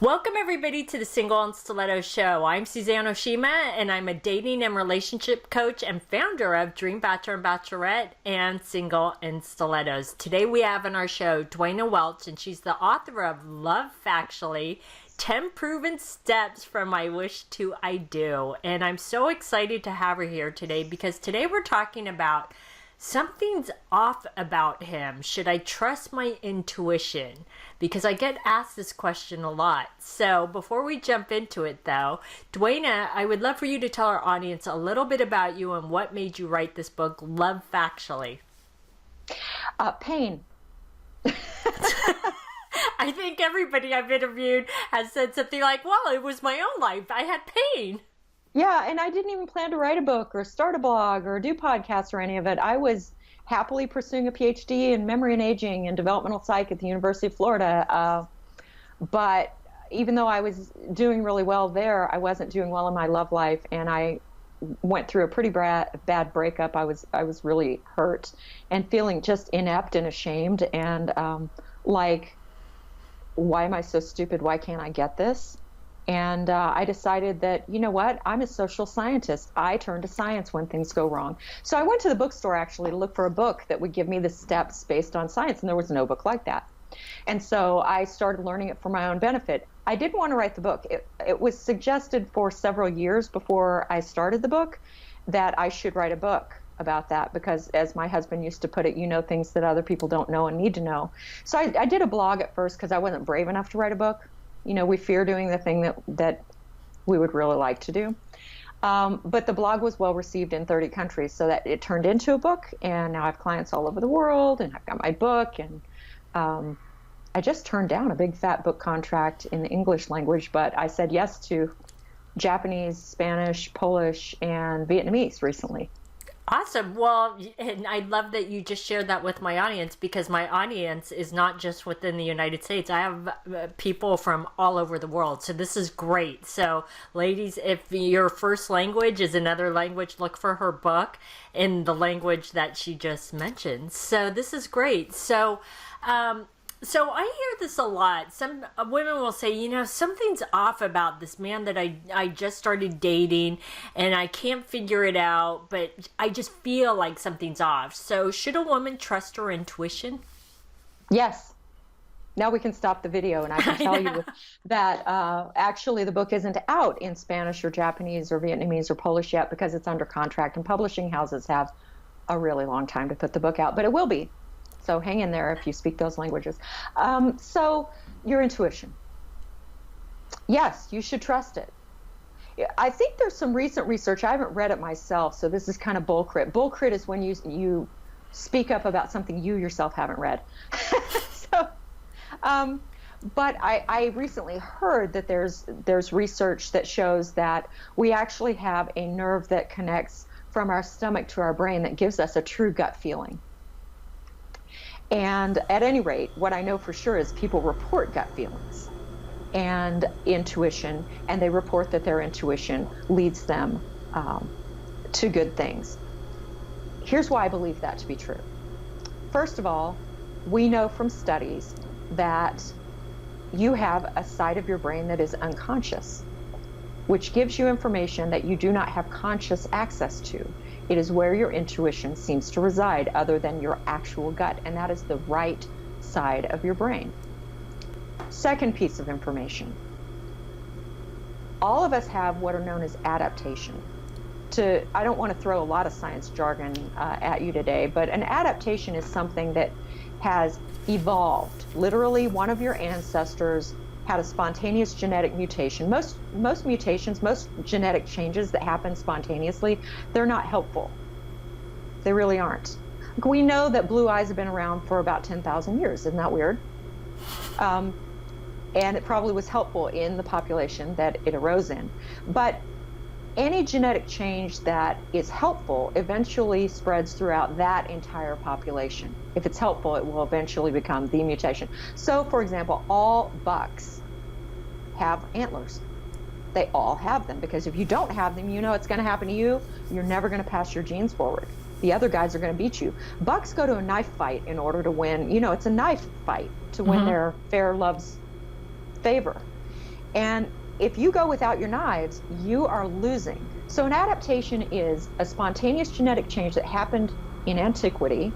Welcome everybody to the Single and Stiletto Show. I'm Suzanne Oshima and I'm a dating and relationship coach and founder of Dream Bachelor and Bachelorette and Single and Stilettos. Today we have on our show Duana Welch, and she's the author of Love Factually, 10 Proven Steps from I Wish to I Do. And I'm so excited to have her here today because today we're talking about something's off about him. Should I trust my intuition? Because I get asked this question a lot. So before we jump into it though, Duana, I would love for you to tell our audience a little bit about you and what made you write this book, Love Factually. Pain. I think everybody I've interviewed has said something like, well, it was my own life. I had pain. Yeah, and I didn't even plan to write a book or start a blog or do podcasts or any of it. I was happily pursuing a PhD in memory and aging and developmental psych at the University of Florida. But even though I was doing really well there, I wasn't doing well in my love life, and I went through a pretty bad breakup. I was really hurt and feeling just inept and ashamed and like, why am I so stupid? Why can't I get this? And I decided that, you know what, I'm a social scientist. I turn to science when things go wrong. So I went to the bookstore actually to look for a book that would give me the steps based on science, and there was no book like that. And so I started learning it for my own benefit. I didn't want to write the book. It was suggested for several years before I started the book that I should write a book about that because, as my husband used to put it, you know things that other people don't know and need to know. So I did a blog at first because I wasn't brave enough to write a book. You know, we fear doing the thing that we would really like to do. But the blog was well received in 30 countries, so that it turned into a book, and now I have clients all over the world, and I've got my book, and I just turned down a big fat book contract in the English language, but I said yes to Japanese, Spanish, Polish, and Vietnamese recently. Awesome. Well, and I love that you just shared that with my audience, because my audience is not just within the United States. I have people from all over the world. So this is great. So ladies, if your first language is another language, look for her book in the language that she just mentioned. So this is great. So I hear this a lot. Some women will say, you know, something's off about this man that I just started dating and I can't figure it out, but I just feel like something's off. So should a woman trust her intuition? Yes. Now we can stop the video and I can tell you that actually the book isn't out in Spanish or Japanese or Vietnamese or Polish yet because it's under contract, and publishing houses have a really long time to put the book out, but it will be. So hang in there if you speak those languages. So your intuition. Yes, you should trust it. I think there's some recent research. I haven't read it myself, so this is kind of bullcrit. Bullcrit is when you speak up about something you yourself haven't read. But I recently heard that there's research that shows that we actually have a nerve that connects from our stomach to our brain that gives us a true gut feeling. And at any rate, what I know for sure is people report gut feelings and intuition, and they report that their intuition leads them to good things. Here's why I believe that to be true. First of all, we know from studies that you have a side of your brain that is unconscious, which gives you information that you do not have conscious access to. It is where your intuition seems to reside other than your actual gut, and that is the right side of your brain. Second piece of information. All of us have what are known as adaptation. I don't want to throw a lot of science jargon at you today, but an adaptation is something that has evolved. Literally, one of your ancestors had a spontaneous genetic mutation. Most mutations, most genetic changes that happen spontaneously, they're not helpful. They really aren't. We know that blue eyes have been around for about 10,000 years. Isn't that weird? And it probably was helpful in the population that it arose in. But any genetic change that is helpful eventually spreads throughout that entire population. If it's helpful, it will eventually become the mutation. So, for example, all bucks have antlers. They all have them, because if you don't have them, you know it's going to happen to you. You're never going to pass your genes forward. The other guys are going to beat you. Bucks go to a knife fight in order to win. You know, it's a knife fight to win their fair love's favor. And if you go without your knives, you are losing. So an adaptation is a spontaneous genetic change that happened in antiquity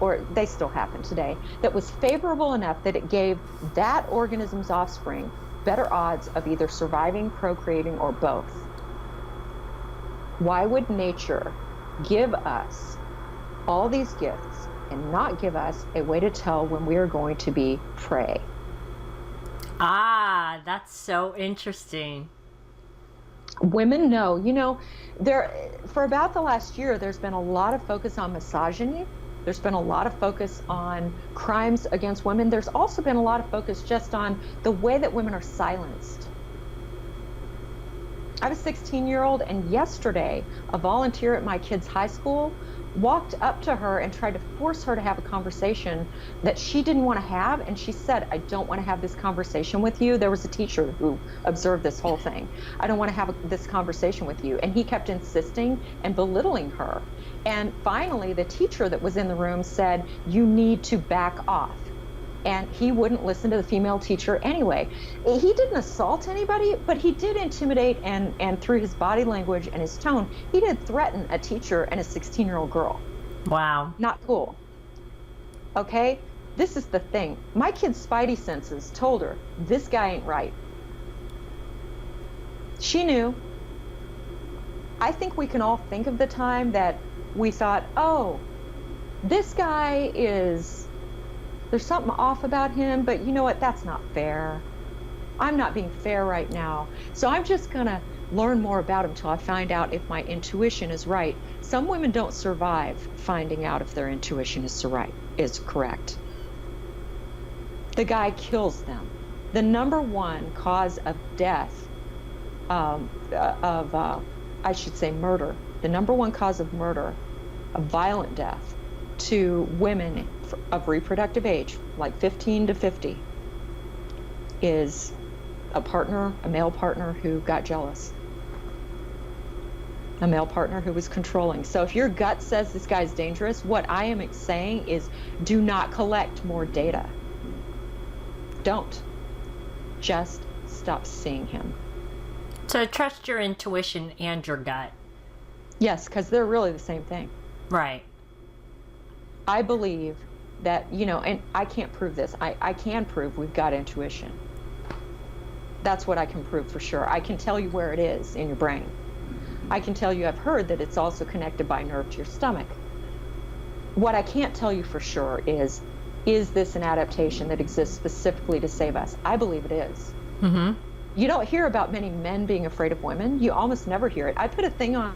or they still happen today, that was favorable enough that it gave that organism's offspring better odds of either surviving, procreating, or both. Why would nature give us all these gifts and not give us a way to tell when we are going to be prey? Ah, that's so interesting. Women know, for about the last year, there's been a lot of focus on misogyny. There's been a lot of focus on crimes against women. There's also been a lot of focus just on the way that women are silenced. I was a 16-year-old, and yesterday, a volunteer at my kid's high school walked up to her and tried to force her to have a conversation that she didn't want to have. And she said, I don't want to have this conversation with you. There was a teacher who observed this whole thing. I don't want to have this conversation with you. And he kept insisting and belittling her. And finally, the teacher that was in the room said, you need to back off. And he wouldn't listen to the female teacher anyway. He didn't assault anybody, but he did intimidate, and through his body language and his tone, he did threaten a teacher and a 16-year-old girl. Wow. Not cool. Okay? This is the thing. My kid's spidey senses told her, this guy ain't right. She knew. I think we can all think of the time that we thought, oh, this guy there's something off about him, but you know what? That's not fair. I'm not being fair right now. So I'm just going to learn more about him till I find out if my intuition is right. Some women don't survive finding out if their intuition is correct. The guy kills them. The number one cause of death, I should say murder, the number one cause of murder, of violent death to women of reproductive age, like 15 to 50, is a male partner who got jealous. A male partner who was controlling. So if your gut says this guy's dangerous, what I am saying is do not collect more data. Don't. Just stop seeing him. So trust your intuition and your gut. Yes, because they're really the same thing. Right. I believe that, and I can't prove this. I can prove we've got intuition. That's what I can prove for sure. I can tell you where it is in your brain. I can tell you I've heard that it's also connected by nerve to your stomach. What I can't tell you for sure is this an adaptation that exists specifically to save us? I believe it is. Mm-hmm. You don't hear about many men being afraid of women. You almost never hear it. I put a thing on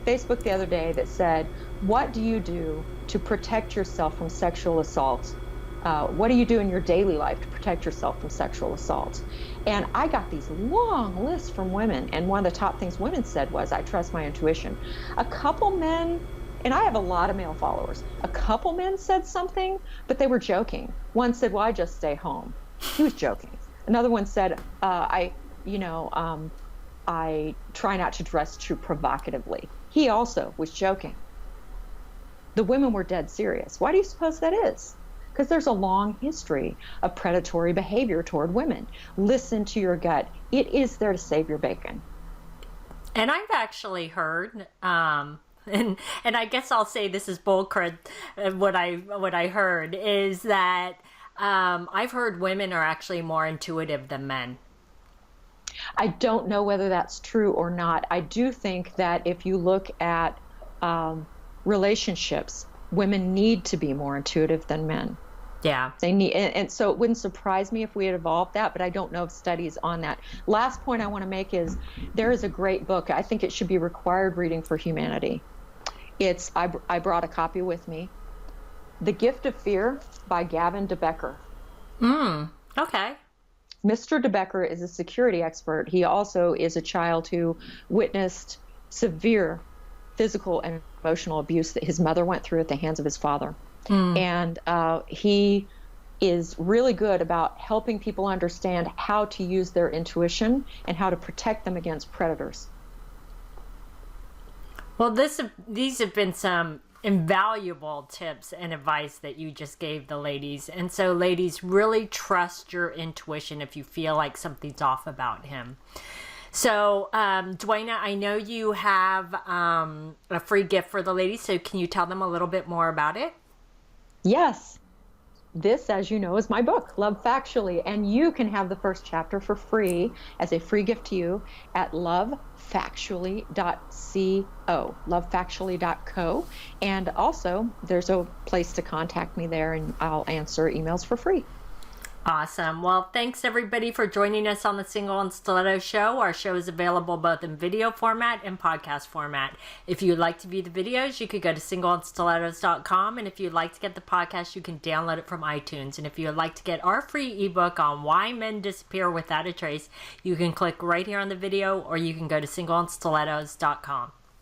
Facebook the other day that said, what do you do to protect yourself from sexual assault? What do you do in your daily life to protect yourself from sexual assault? And I got these long lists from women, and one of the top things women said was, I trust my intuition. A couple men, and I have a lot of male followers, a couple men said something, but they were joking. One said, well, I just stay home. He was joking. Another one said, I try not to dress too provocatively. He also was joking. The women were dead serious. Why do you suppose that is? Because there's a long history of predatory behavior toward women. Listen to your gut. It is there to save your bacon. And I've actually heard, and I guess I'll say this is bull crud. What I heard is that I've heard women are actually more intuitive than men. I don't know whether that's true or not. I do think that if you look at relationships, women need to be more intuitive than men. Yeah. They need, and so it wouldn't surprise me if we had evolved that, but I don't know of studies on that. Last point I want to make is there is a great book. I think it should be required reading for humanity. I brought a copy with me. The Gift of Fear by Gavin de Becker. Okay. Mr. de Becker is a security expert. He also is a child who witnessed severe physical and emotional abuse that his mother went through at the hands of his father. And he is really good about helping people understand how to use their intuition and how to protect them against predators. Well, these have been some invaluable tips and advice that you just gave the ladies. And so, ladies, really trust your intuition if you feel like something's off about him. So, Duana, I know you have a free gift for the ladies, so can you tell them a little bit more about it? Yes. This, as you know, is my book, Love Factually, and you can have the first chapter for free as a free gift to you at lovefactually.co, and also there's a place to contact me there, and I'll answer emails for free. Awesome. Well, thanks everybody for joining us on the Single and Stiletto Show. Our show is available both in video format and podcast format. If you'd like to view the videos, you could go to singleandstilettos.com. And if you'd like to get the podcast, you can download it from iTunes. And if you would like to get our free ebook on why men disappear without a trace, you can click right here on the video, or you can go to singleandstilettos.com.